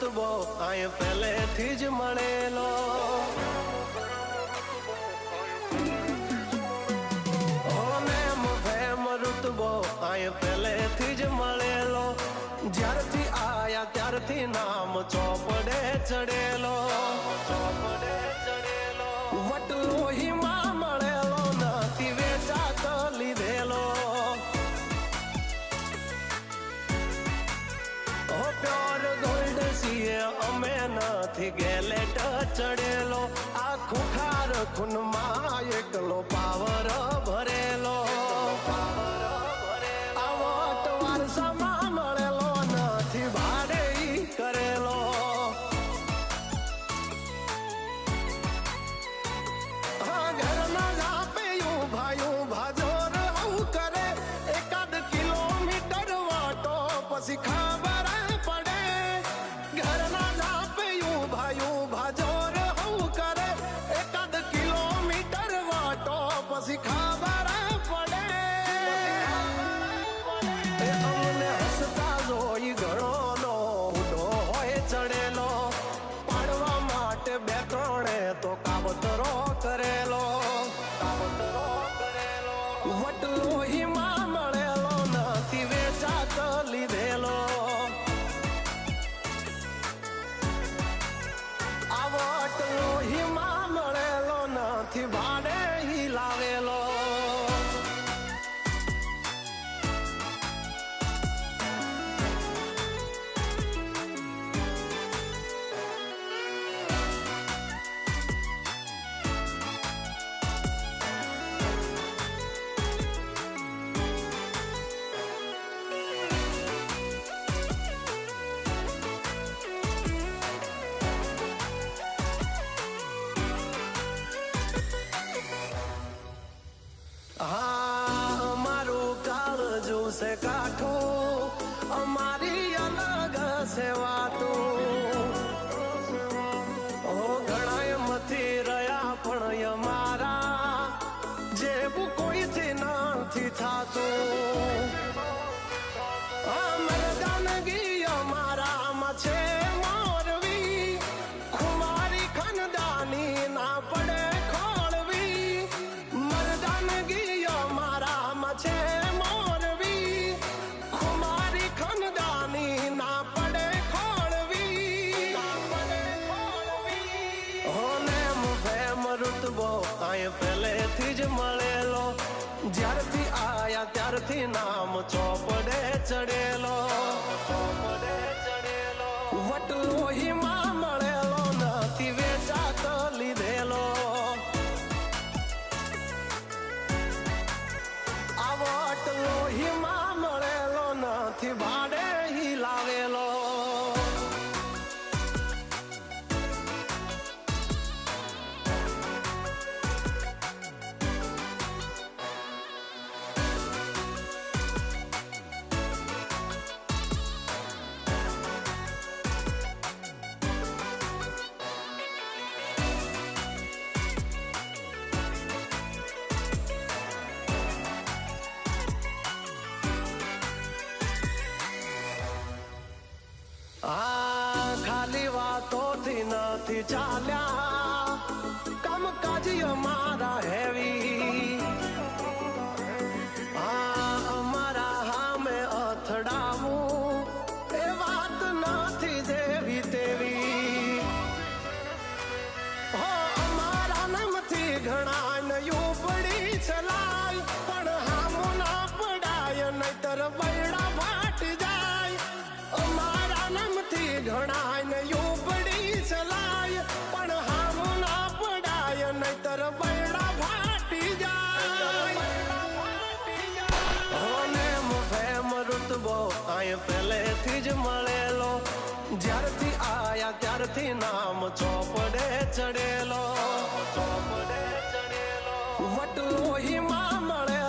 रुतबो आए पहले थी ज मळेलो रुतबो आए पहले थी ज मळेलो ज्यारथी आया त्यारथी नाम चौपड़े चढ़ेलो वटलो ही मां मळेलो नथी वेचात लीधेलो ओ प्योर गोल्ड सीए अमे नथी गेलेट चढ़ेलो आ खुखार खून मां एकलो पावर भरेलो करेलो हाँ घर ना जापे यूं भाजोर हूँ करे 1 किलोमीटर वाटो पसी खबर पड़े घर ना जापे यूं भाजोर हूँ करे 1 किलोमीटर वाटो पसी खबर पड़े अमने हसता जोई घणो चढ़ेलो पाड़वा माटे 2-3 तो कावतरो करेलो वटलो ही मां मळेलो नथी वेचात लीधेलो आ वटलो ही मां मळेलो नथी भाड़े ही लावेलो हाँ मारू काळजू से काठो अमारी अलग से वातो ओ घणाय मथी रया पण यमारा जेवू कोई थी नथी थातो मर्दानगी अमारा मछे मोरवी खुमारी खनदानी ना पड़े रुतबो आए पहले थी ज मळेलो ज्यारथी आया त्यारथी नाम चौपड़े चढ़ेलो वटलो ही मां मळेलो नथी वेचात लीधेलो आ वटलो ही मां मळेलो नथी भाड़े ही लावेलो खाली बातों थी नथी चाल्या कम काज हमारा हैवी हमारा हाँ में अथड़ावू ए बात नथी जेवी तेवी हो हमारा नाम थी घणा नयू पड़ी चलाय पण हामो ना पड़ाय नहीतर बैड़ा फाट जाय हमारा नाम थी घणा नयू पड़ी चलाय पण हामो ना पड़ाय नहीतर बैड़ा फाटी जाय होने मुफेम रुतबो आए पहले थी ज मळेलो ज्यारथी आया त्यारथी नाम चौपड़े चढ़ेलो वटलो ही मां मळे